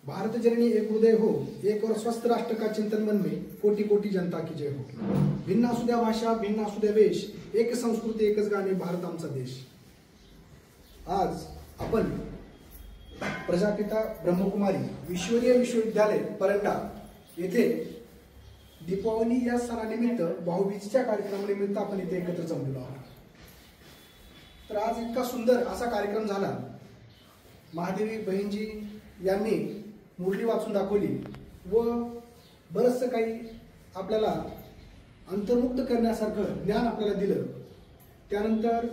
भारत जननी एक हृदय हो, एक और स्वस्थ राष्ट्र का चिंतन मन में, कोटी कोटी जनता की जय हो। भिन्न असू द्या भाषा, भिन्न असू द्या वेश, एक संस्कृती एकच गाणे, भारत आमचा देश। आज आपण प्रजापिता ब्रह्मकुमारी ईश्वरीय विश्वविद्यालय परंडा येथे दीपावली या सणानिमित्त भाऊबीजेच्या कार्यक्रमानिमित्त आपण इथे एकत्र जमलेलो आहोत। तर आज इतका सुंदर असा कार्यक्रम झाला। महादेवी बहिणजी यांनी मुरली वाचून दाखवली व बरंचसं काही आपल्याला अंतर्मुक्त करण्यासारखं ज्ञान आपल्याला दिलं। त्यानंतर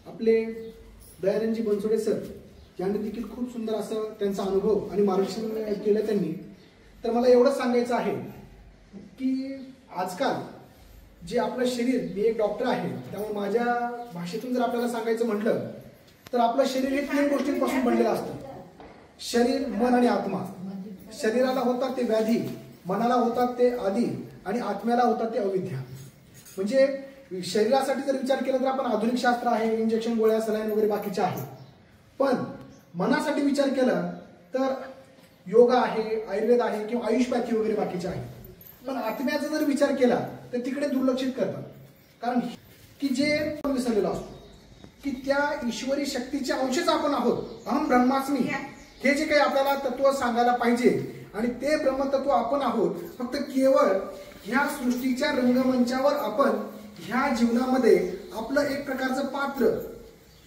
आपले दयानंदजी बनसोडे सर यांनी देखील खूप सुंदर असं त्यांचा अनुभव आणि मार्गदर्शन केलं त्यांनी। तर मला एवढंच सांगायचं आहे की आजकाल जे आपलं शरीर, मी एक डॉक्टर आहे त्यामुळे माझ्या भाषेतून जर आपल्याला सांगायचं म्हटलं तर आपलं शरीर हे 3 गोष्टींपासून बनलेलं असतं। शरीर, मन आणि आत्मा। शरीराला होतात ते व्याधी, मनाला होतात ते आदी आणि आत्म्याला होतात ते अविद्या। म्हणजे शरीरासाठी जर विचार केला तर आपण आधुनिक शास्त्र आहे, इंजेक्शन, गोळ्या, सलाईन वगैरे बाकीचे आहे। पण मनासाठी विचार केला तर योगा आहे, आयुर्वेद आहे किंवा आयुषपॅथी वगैरे बाकीचे आहे। पण आत्म्याचा जर विचार केला तर तिकडे दुर्लक्षित करतात। कारण की जे विसरलेलो असतो की त्या ईश्वरी शक्तीचे अंशच आपण आहोत। अहम ब्रह्मास्मी हे जे काही आपल्याला तत्व सांगायला पाहिजे आणि ते ब्रह्मतत्व आपण आहोत। फक्त केवळ ह्या सृष्टीच्या रंगमंचावर आपण ह्या जीवनामध्ये आपलं एक प्रकारचं पात्र,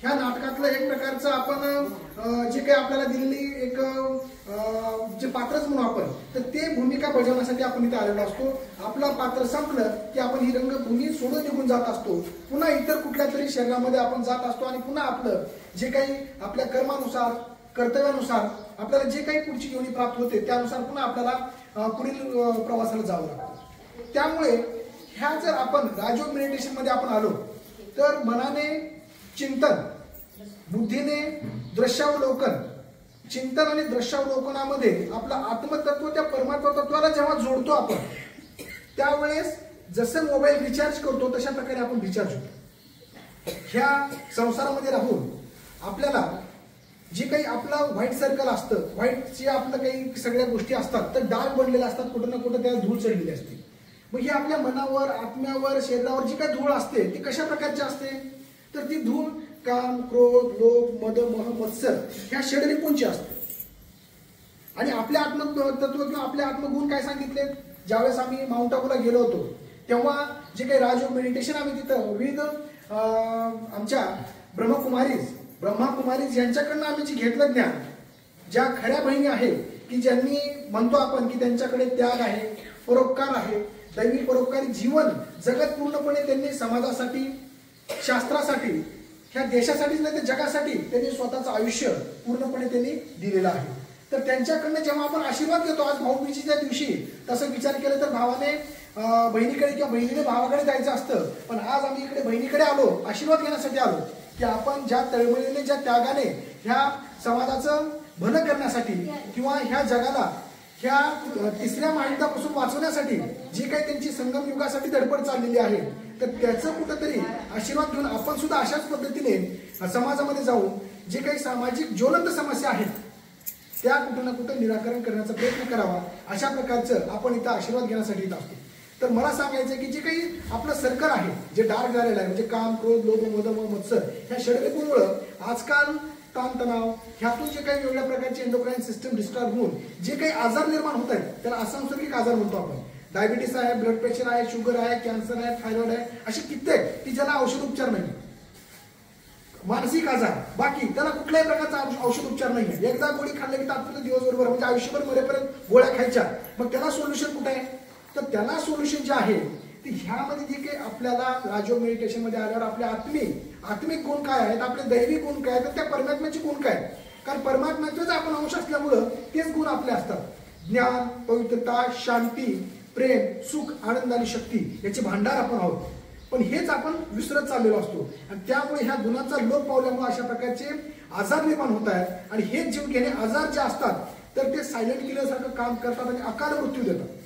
ह्या नाटकातलं एक प्रकारचं आपण जे काही आपल्याला दिलेली एक जे पात्रच म्हणू आपण, तर ते भूमिका बजावण्यासाठी आपण इथे आलेलो असतो। आपलं पात्र संपलं की आपण ही रंगभूमी सोडून निघून जात असतो। पुन्हा इतर कुठल्या तरी शरीरामध्ये आपण जात असतो आणि पुन्हा आपलं जे काही आपल्या कर्मानुसार, कर्तव्यानुसार आपल्याला जे काही पुढची योनी प्राप्त होते त्यानुसार पुन्हा आपल्याला पुढील प्रवासाला जावं लागतं। त्यामुळे ह्या जर आपण राजयोग मेडिटेशन मध्ये आपण आलो तर मनाने चिंतन, बुद्धीने दृश्यावलोकन, चिंतन आणि दृश्यावलोकनामध्ये आपलं आत्मतत्व त्या परमात्मा तत्वाला जेव्हा जोडतो आपण, त्यावेळेस जसं मोबाईल रिचार्ज करतो तशा प्रकारे आपण रिचार्ज होतो। ह्या संसारामध्ये राहून आपल्याला जे काही आपलं व्हाईट सर्कल असतं, व्हाईट जे आपलं काही सगळ्या गोष्टी असतात तर डार्क बनलेल्या असतात, कुठं ना कुठं त्याला धूळ चढलेली असते। मग ही आपल्या मनावर, आत्म्यावर, शरीरावर जी काही धूळ असते ती कशा प्रकारची असते तर ती धूळ काम, क्रोध, लोभ, मद, मोह, मत्सर ह्या षडरिपुंची असते। आणि आपल्या आत्मतत्व किंवा आपले आत्मगुण काय सांगितले, ज्यावेळेस आम्ही माउंट आबूला गेलो होतो तेव्हा जे काही राजयोग मेडिटेशन आम्ही तिथं विविध आमच्या ब्रह्माकुमारीज यांच्याकडनं आम्ही जे घेतलं ज्ञान, ज्या खऱ्या बहिणी आहे की ज्यांनी म्हणतो आपण की त्यांच्याकडे त्याग आहे, परोपकार आहे, दैवी परोपकारी जीवन जगत पूर्णपणे त्यांनी समाजासाठी, शास्त्रासाठी, ह्या देशासाठीच नाही तर जगासाठी त्यांनी स्वतःचं आयुष्य पूर्णपणे त्यांनी दिलेलं आहे। तर त्यांच्याकडनं जेव्हा आपण आशीर्वाद घेतो आज भाऊबीजेच्या दिवशी, तसं विचार केलं तर भावाने बहिणीकडे किंवा बहिणीने भावाकडे जायचं असतं, पण आज आम्ही इकडे बहिणीकडे आलो, आशीर्वाद घेण्यासाठी आलो की आपण ज्या तळमळीने, ज्या त्यागाने ह्या समाजाचं भलं करण्यासाठी किंवा ह्या जगाला ह्या 3ऱ्या महायुद्धापासून वाचवण्यासाठी जी काही त्यांची संगम युगासाठी धडपड चाललेली आहे, तर त्याचं कुठंतरी आशीर्वाद घेऊन आपण सुद्धा अशाच पद्धतीने समाजामध्ये जाऊन जे काही सामाजिक ज्वलंत समस्या आहेत त्या कुठं ना कुठं निराकरण करण्याचा प्रयत्न करावा, अशा प्रकारचं आपण इथं आशीर्वाद घेण्यासाठी येत असतो। तर मला सांगायचं की जे काही आपलं सर्कल आहे जे डार्क झालेलं आहे, म्हणजे काम, क्रोध, लोभ, मद, मोह, मत्सर ह्या षडरिपुंमुळे आजकाल ताणतणाव, ह्यातून जे काही वेगळ्या प्रकारची एंडोक्राइन सिस्टम डिस्टर्ब होऊन जे काही आजार निर्माण होत आहेत त्याला असंसर्गिक आजार म्हणतो आपण। डायबिटीस आहे, ब्लड प्रेशर आहे, शुगर आहे, कॅन्सर आहे, थायरॉइड आहे, असे कित्येक की ज्याला औषध उपचार नाही। मानसिक आजार, बाकी त्याला कुठल्याही प्रकारचा औषध उपचार नाही। एकदा गोळी खाल्ली की तात्पुरते दिवसभर म्हणजे आयुष्यभर मरेपर्यंत गोळ्या खायच्या, मग त्याला सोल्युशन कुठे आहे तर त्याला सोल्युशन जे आहे ते ह्यामध्ये जे काही आपल्याला राजयोग मेडिटेशन मध्ये आल्यावर आपले आत्मिक गुण काय आहेत, आपले दैवी गुण काय आहेत, त्या परमात्म्याचे गुण काय, कारण परमात्म्याचेच आपण अंश असल्यामुळं तेच गुण आपले असतात। ज्ञान, पवित्रता, शांती, प्रेम, सुख, आनंद आणि शक्ती याचे भांडार आपण आहोत। पण हेच आपण विसरत चाललेलो असतो आणि त्यामुळे ह्या गुणांचा लोप पावल्यामुळे अशा प्रकारचे आजार निर्माण होत आहेत। आणि हेच जीव घेणे आजार जे असतात तर ते सायलेंट किलर सारखं काम करतात आणि अकाल मृत्यू देतात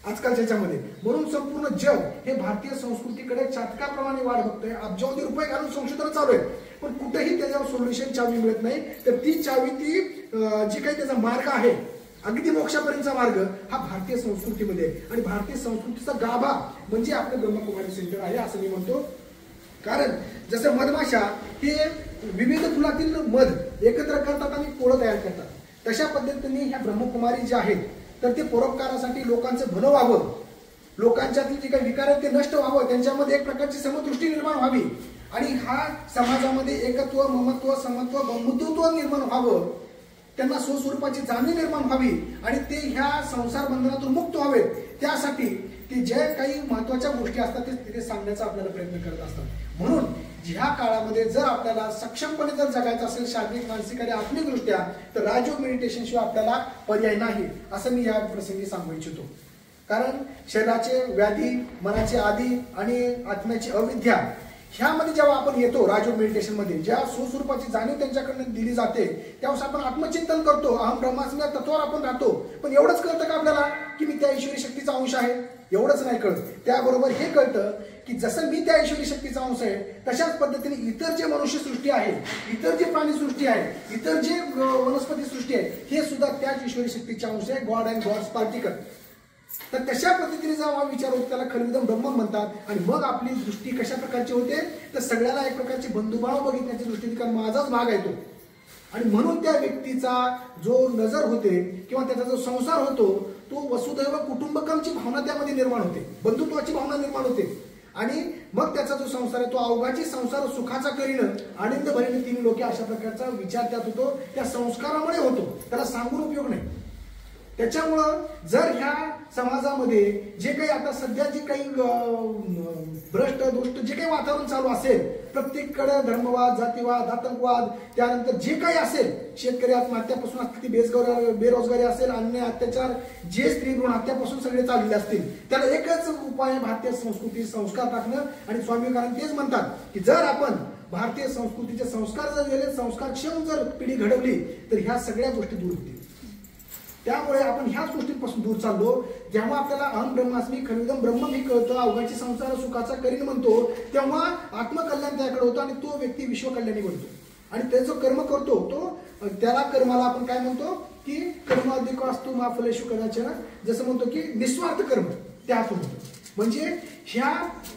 आजकालच्या ह्याच्यामध्ये। म्हणून संपूर्ण जग हे भारतीय संस्कृतीकडे चातकाप्रमाणे वाढ बघतंय, अब्जावधी रुपये घालून संशोधन चालू आहे पण कुठेही त्याच्यावर सोल्युशन चावी मिळत नाही. तर ती चावी ती जी काही त्याचा मार्ग आहे अगदी मोक्षापर्यंतचा मार्ग हा भारतीय संस्कृतीमध्ये आहे. आणि भारतीय संस्कृतीचा गाभा म्हणजे आपलं ब्रह्मकुमारी सेंटर आहे असं मी म्हणतो. कारण जसं मधमाशा हे विविध फुलातील मध एकत्र करतात आणि पोळं तयार करतात, तशा पद्धतीने ह्या ब्रह्मकुमारी ज्या आहेत तर ते परोपकारासाठी लोकांचं भलं व्हावं, लोकांच्यातील जे काही विकार आहेत ते नष्ट व्हावं, त्यांच्यामध्ये एक प्रकारची समदृष्टी निर्माण व्हावी आणि हा समाजामध्ये एकत्व, ममत्व, समत्व, बंधुत्व निर्माण व्हावं, त्यांना स्वस्वरूपाची जाणीव निर्माण व्हावी आणि ते ह्या संसार बंधनातून मुक्त व्हावेत. त्यासाठी ते ज्या काही महत्वाच्या गोष्टी असतात ते तिथे सांगण्याचा आपल्याला प्रयत्न करत असतात. म्हणून ह्या काळामध्ये जर आपल्याला सक्षमपणे जर जगायचं असेल शारीरिक, मानसिक आणि आत्मिक दृष्ट्या तर राजयोग मेडिटेशन शिवाय आपल्याला पर्याय नाही असं मी या प्रसंगी सांगू इच्छितो. कारण शरीराचे व्याधी, मनाचे आदी आणि आत्म्याची अविद्या ह्यामध्ये जेव्हा आपण येतो राजयोग मेडिटेशन मध्ये, ज्या स्वस्वरूपाची जाणीव त्यांच्याकडून दिली जाते त्यावेळेस आपण आत्मचिंतन करतो, अहम ब्रह्मास्मी या तत्वावर आपण राहतो. पण एवढंच कळतं का आपल्याला की मी त्या ईश्वरी शक्तीचा अंश आहे? एवढंच नाही कळत. त्याबरोबर हे कळतं की जसं मी त्या ईश्वरी शक्तीचा अंश आहे तशाच पद्धतीने इतर जे मनुष्य सृष्टी आहे, इतर जे प्राणी सृष्टी आहे, इतर जे वनस्पती सृष्टी आहे हे सुद्धा त्याच ईश्वरी शक्तीचा अंश आहे, गॉड अँड गॉड्स पार्टिकल. तर तशा पद्धतीने जेव्हा विचार होतो त्याला खलविदम ब्रह्म म्हणतात. आणि मग आपली दृष्टी कशा प्रकारची होते तर सगळ्याला एक प्रकारची बंधुभाव बघितण्याची दृष्टी, कारण माझाच भाग आहे तो. आणि म्हणून त्या व्यक्तीचा जो नजर होते किंवा त्याचा जो संसार होतो तो वसुदैव कुटुंबकमची भावना त्यामध्ये निर्माण होते, बंधुत्वाची भावना निर्माण होते. आणि मग त्याचा जो संसार आहे तो अवघाची संसार सुखाचा करीन आनंद भरीन तीन लोके अशा प्रकारचा विचार त्यात होतो. त्या संस्कारामुळे होतो, त्याला सांगून उपयोग नाही. त्याच्यामुळं जर ह्या समाजामध्ये जे काही आता सध्या जे काही भ्रष्ट दुष्ट जे काही वातावरण चालू असेल, प्रत्येककडे धर्मवाद, जातीवाद, आतंकवाद, त्यानंतर जे काही असेल, शेतकरी आत्महत्यापासून किती बेरोजगारी असेल, अन्य अत्याचार, जे स्त्री भ्रूण हत्यापासून सगळे चाललेले असतील, त्याला एकच उपाय आहे भारतीय संस्कृती संस्कार टाकणं. आणि स्वामी विवेकानंद तेच म्हणतात की जर आपण भारतीय संस्कृतीचे संस्कार जर गेले, संस्कारक्षम जर पिढी घडवली तर ह्या सगळ्या गोष्टी दूर होतील. त्यामुळे आपण ह्याच गोष्टींपासून दूर चाललो. जेव्हा आपल्याला अहम ब्रह्मास्मी खलविदम ब्रह्म मी कळतो, अवघाची संसार सुखाचा करीन म्हणतो, तेव्हा आत्मकल्याण त्याकडे होतो आणि तो व्यक्ती विश्वकल्याणी बनतो. आणि त्याचं कर्म करतो तो त्याला कर्माला आपण काय म्हणतो की कर्म अधिक असतो मा फलेषु कदाचन, जसं म्हणतो की निस्वार्थ कर्म त्यातून होतं. म्हणजे ह्या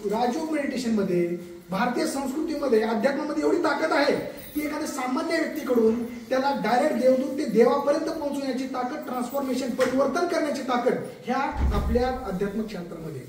राजयोग मेडिटेशन मध्ये, भारतीय संस्कृतीमध्ये, अध्यात्मामध्ये एवढी ताकद आहे की एखाद्या सामान्य व्यक्तीकडून त्याला डायरेक्ट देवदूत ते देवापर्यंत पोहोचवण्याची ताकद, ट्रान्सफॉर्मेशन, परिवर्तन करण्याची ताकद ह्या आपल्या अध्यात्मिक क्षेत्रामध्ये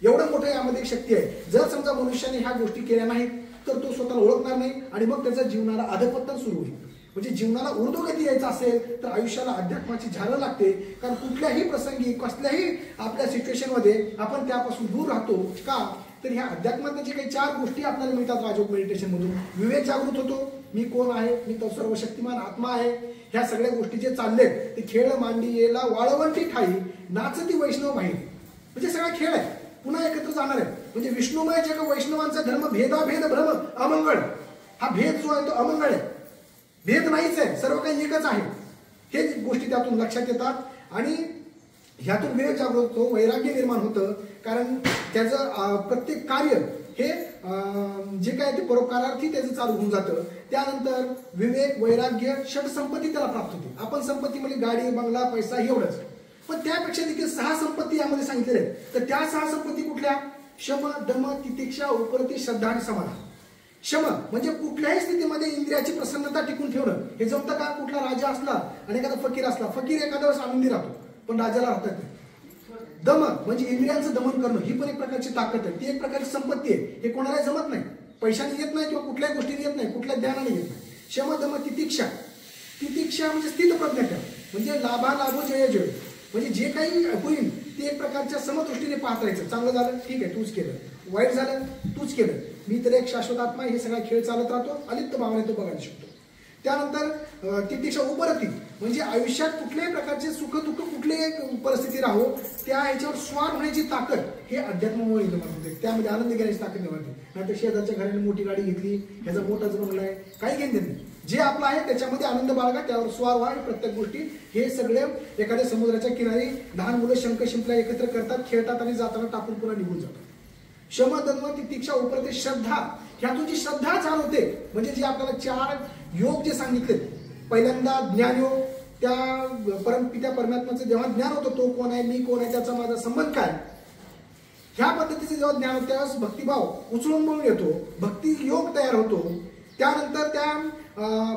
एवढं मोठं यामध्ये शक्ती आहे. जर समजा मनुष्याने ह्या गोष्टी केल्या नाहीत तर तो स्वतःला ओळखणार नाही आणि मग त्याच्या जीवनाला अधपतन सुरू होईल. म्हणजे जीवनाला ऊर्ध्वगती यायचं असेल तर आयुष्याला अध्यात्माची झालं लागते. कारण कुठल्याही प्रसंगी, कसल्याही आपल्या सिच्युएशन मध्ये आपण त्यापासून दूर राहतो का तर ह्या अध्यात्मातल्या जे काही 4 गोष्टी आपल्याला मिळतात राजयोग मेडिटेशन मधून. विवेक जागृत होतो, मी कोण आहे, मी तो सर्वशक्तिमान आत्मा आहे. ह्या सगळ्या गोष्टी जे चाललेत ते खेळ मांडी येला वाळवंटी ठाई नाचती वैष्णव भाई, म्हणजे सगळा खेळ आहे, पुन्हा एकत्र जाणार आहे. म्हणजे विष्णुमय जग वैष्णवांचा धर्म भेदाभेद भ्रम अमंगळ, हा भेद जो आहे तो अमंगळ आहे, भेद नाहीच आहे, सर्व काही एकच आहे. हे गोष्टी त्यातून लक्षात येतात आणि ह्यातून विवेक जागृत होतो, वैराग्य निर्माण होतं. कारण त्याचं प्रत्येक कार्य हे जे काय ते परोपकारार्थी त्याचं चालू होऊन जातं. त्यानंतर विवेक, वैराग्य, षटसंपत्ती त्याला प्राप्त होते. आपण संपत्ती म्हणजे गाडी, बंगला, पैसा एवढंच, पण त्यापेक्षा देखील 6 संपत्ती यामध्ये सांगितलेल्या आहेत. तर त्या 6 संपत्ती कुठल्या? शम, दम, तितिक्षा, उपरती, श्रद्धा आणि समाधान. शम म्हणजे कुठल्याही स्थितीमध्ये इंद्रियाची प्रसन्नता टिकून ठेवणं. हे जमतं का? कुठला राजा असला आणि एखादा फकीर असला, फकीर एखाद्या वेळेस आनंदी राहतो पण राजाला राहतात नाही. दम म्हणजे इंद्रियांचं दमन करणं, ही पण एक प्रकारची ताकद आहे, ती एक प्रकारची संपत्ती आहे. हे कोणाला जमत नाही, पैशाने येत नाही किंवा कुठल्याही गोष्टीने येत नाही, कुठल्या ज्ञानाने येत नाही. शम, दम, तितिक्षा. तितिक्षा म्हणजे स्थित प्रज्ञा, म्हणजे लाभा लाभ जय जय, म्हणजे जे काही होईल ते एक प्रकारच्या समदृष्टीने पाहत राहायचं. चांगलं झालं ठीक आहे तूच केलं, वाईट झालं तूच केलं, मी तर एक शाश्वत आत्मा, हे सगळा खेळ चालत राहतो, अलिप्त भावने तो बघायला शिकतो. त्यानंतर तितिक्षा उपरती म्हणजे आयुष्यात कुठल्याही प्रकारचे सुख दुःख कुठलीही परिस्थिती राहो त्या ह्याच्यावर स्वार होण्याची ताकद हे अध्यात्मामुळे निर्माण होते. त्यामध्ये आनंद घेण्याची ताकद निर्माण होते. नाहीतर शेजारच्या घराने मोठी गाडी घेतली, ह्याचा मोठाच बंगला आहे, काही घेणं नाही. जे आपलं आहे त्याच्यामध्ये आनंद बाळगा, त्यावर स्वार व्हा. प्रत्येक गोष्टी हे सगळे एखाद्या समुद्राच्या किनारी लहान मुलं शंख शिंपल्या एकत्र करतात, खेळतात आणि जाताना टाकून पुन्हा निघून जातात. शम दम तितिक्षा उपरते श्रद्धा, ह्यातून जी श्रद्धा जाणवते, म्हणजे जे आपल्याला 4 योग जे सांगितले, पहिल्यांदा ज्ञानयोग, त्या परमपित्या परमात्म्याचं जेव्हा ज्ञान होतं, तो कोण आहे, मी कोण आहे, त्याचा माझा संबंध काय, ह्या पद्धतीचे जेव्हा ज्ञान होतं त्यावेळेस भक्तिभाव उचलून म्हणून येतो, भक्ती योग तयार होतो. त्यानंतर त्या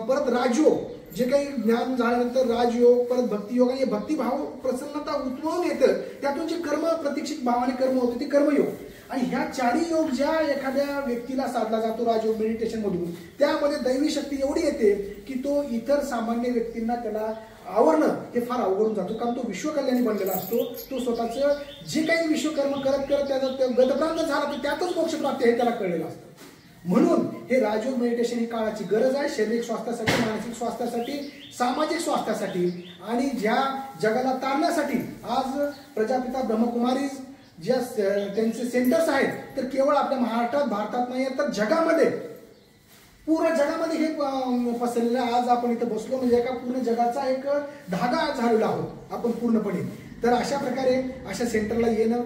परत राजयोग, जे काही ज्ञान झाल्यानंतर राजयोग, परत भक्तियोग, आणि भक्तिभाव प्रसन्नता उतरवून येतं, त्यातून जे कर्म प्रतीक्षित भावाने कर्म होते ते कर्मयोग. आणि ह्या 4 योग ज्या एखाद्या व्यक्तीला साधला जातो राजयोग मेडिटेशन मधून, त्यामध्ये दैवी शक्ती एवढी येते की तो इतर सामान्य व्यक्तींना त्याला आवरणं हे फार अवघडून जातो, कारण तो विश्वकल्याणी बनलेला असतो. तो स्वतःचं जे काही विश्वकर्म करत करत त्याचा गतप्रांत झाला तर त्यातच मोक्ष प्राप्ती हे त्याला कळलेलं असतं. म्हणून हे राजयोग मेडिटेशन ही काळाची गरज आहे, शारीरिक स्वास्थ्यासाठी, मानसिक स्वास्थ्यासाठी, सामाजिक स्वास्थ्यासाठी, आणि ज्या जगाला तारण्यासाठी. आज प्रजापिता ब्रह्मकुमारीज ज्या त्यांचे सेंटर्स आहेत, तर केवळ आपल्या महाराष्ट्रात, भारतात नाही तर जगामध्ये, पूर्ण जगामध्ये हे पसरलेलं आहे. आज आपण इथं बसलो म्हणजे एका पूर्ण जगाचा एक धागा झालेला आहोत आपण पूर्णपणे. तर अशा प्रकारे अशा सेंटरला येणं,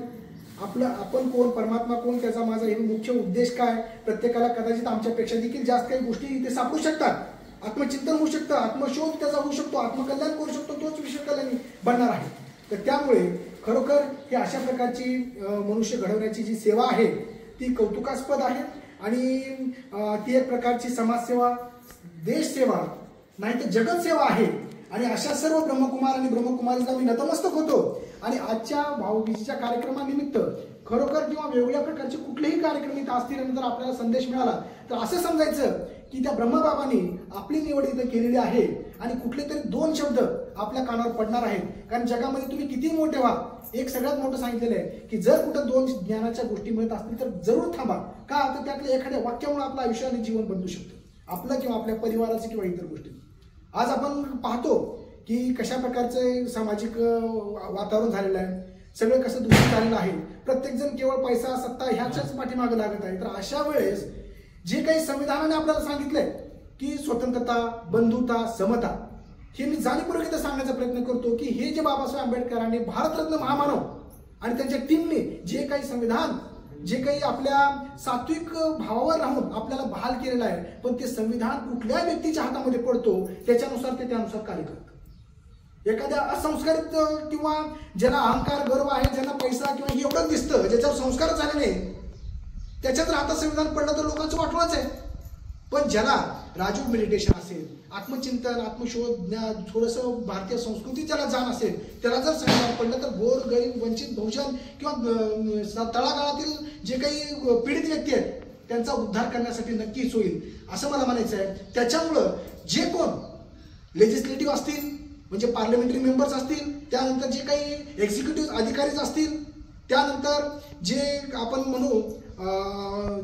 आपण कोण, परमात्मा कोण, त्याचा माझा हे मुख्य उद्देश काय, प्रत्येकाला कदाचित आमच्यापेक्षा देखील जास्त काही गोष्टी इथे सापडू शकतात. आत्मचिंतन होऊ शकतं, आत्मशोध त्याचा होऊ शकतो, आत्मकल्याण करू शकतो, तोच विश्वकल्याणी बनणार आहे. तर त्यामुळे खरोखर ही अशा प्रकारची मनुष्य घडवण्याची जी सेवा आहे ती कौतुकास्पद आहे. आणि ती एक प्रकारची समाजसेवा, देशसेवा नाही तर जगत सेवा आहे. आणि अशा सर्व ब्रह्मकुमार आणि ब्रह्मकुमारीला मी नतमस्तक होतो. आणि आजच्या भाऊबीजेच्या कार्यक्रमानिमित्त खरोखर किंवा वेगवेगळ्या प्रकारचे कुठलेही कार्यक्रम इथं असतील आणि जर आपल्याला संदेश मिळाला तर असं समजायचं की त्या ब्रह्मबाबांनी आपली निवड इथं केलेली आहे आणि कुठले तरी 2 शब्द आपल्या कानावर पडणार आहेत. कारण जगामध्ये तुम्ही किती मोठे व्हा, एक सगळ्यात मोठं सांगितलेलं आहे की जर कुठं 2 ज्ञानाच्या गोष्टी मिळत असतील तर जरूर थांबा. का तर त्यातल्या एखाद्या वाक्यामुळे आपलं आयुष्य आणि जीवन बदलू शकतं, आपलं किंवा आपल्या परिवाराचं किंवा इतर गोष्टी. आज आपण पाहतो की कशा प्रकारचं सामाजिक वातावरण झालेलं आहे, सगळं कसं दूषित झालेलं आहे. प्रत्येक जण केवळ पैसा, सत्ता ह्याच्याच पाठीमागे लागत आहे. तर अशा वेळेस जे काही संविधानाने आपल्याला सांगितलंय की स्वतंत्रता, बंधुता, समता, हे मी जाणीवपूर्वक इथं सांगण्याचा प्रयत्न करतो की हे जे बाबासाहेब आंबेडकरांनी, भारतरत्न महामानव आणि त्यांच्या टीमने जे काही संविधान, जे काही आपल्या सात्विक भावावर राहून आपल्याला बहाल केलेलं आहे, पण ते संविधान कुठल्या व्यक्तीच्या हातामध्ये पडतो त्याच्यानुसार ते त्यानुसार कार्य करतं. एखाद्या असंस्कारित किंवा ज्याला अहंकार, गर्व आहे, ज्यांना पैसा किंवा एवढंच दिसतं, ज्याच्यावर संस्कार झाले नाही, त्याच्यात आता संविधान पडलं तर लोकांचं वाटलंच आहे. पण ज्याला राजयोग मेडिटेशन असेल, आत्मचिंतन, आत्मशोध, थोडंसं भारतीय संस्कृती ज्याला जाण असेल, त्याला जर संविधान पडलं तर गोर, गरीब, वंचित, बहुजन किंवा तळागाळातील जे काही पीडित व्यक्ती आहेत त्यांचा उद्धार करण्यासाठी नक्कीच होईल असं मला म्हणायचं आहे. त्याच्यामुळं जे कोण लेजिस्लेटिव्ह असतील, म्हणजे पार्लमेंटरी मेंबर्स असतील, त्यानंतर जे काही एक्झिक्युटिव्ह अधिकारी असतील, त्यानंतर जे आपण म्हणू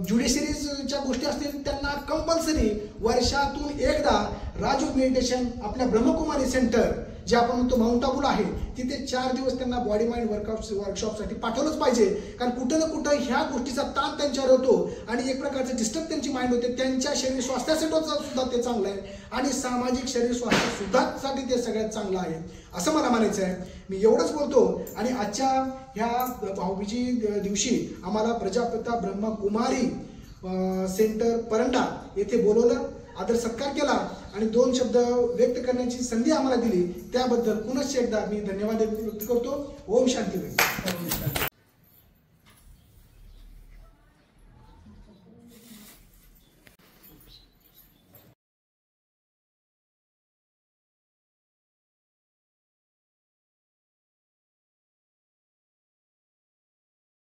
ज्युडिशरीच्या गोष्टी असतील, त्यांना कंपल्सरी वर्षातून एकदा राजयोग मेडिटेशन आपल्या ब्रह्मकुमारी सेंटर जे आपण म्हणतो माउंट आबूला आहे तिथे 4 दिवस त्यांना बॉडी माइंड वर्कशॉपसाठी पाठवलंच पाहिजे. कारण कुठं ना कुठं ह्या गोष्टीचा ताण त्यांच्यावर होतो आणि एक प्रकारचं डिस्टर्ब त्यांची माइंड होते. त्यांच्या शरीर स्वास्थ्यासाठी सुद्धा ते चांगलं आहे आणि सामाजिक शरीर स्वास्थ्य सुद्धा ते सगळ्यात चांगलं आहे असं मला म्हणायचं आहे. मी एवढंच बोलतो. आणि आजच्या ह्या भाऊबीजी दिवशी आम्हाला प्रजापिता ब्रह्मकुमारी सेंटर परंडा येथे बोलवलं, आदर सत्कार केला आणि 2 शब्द व्यक्त करण्याची संधी आम्हाला दिली, त्याबद्दल पुनश्च एकदा मी धन्यवाद व्यक्त करतो. ओम शांती.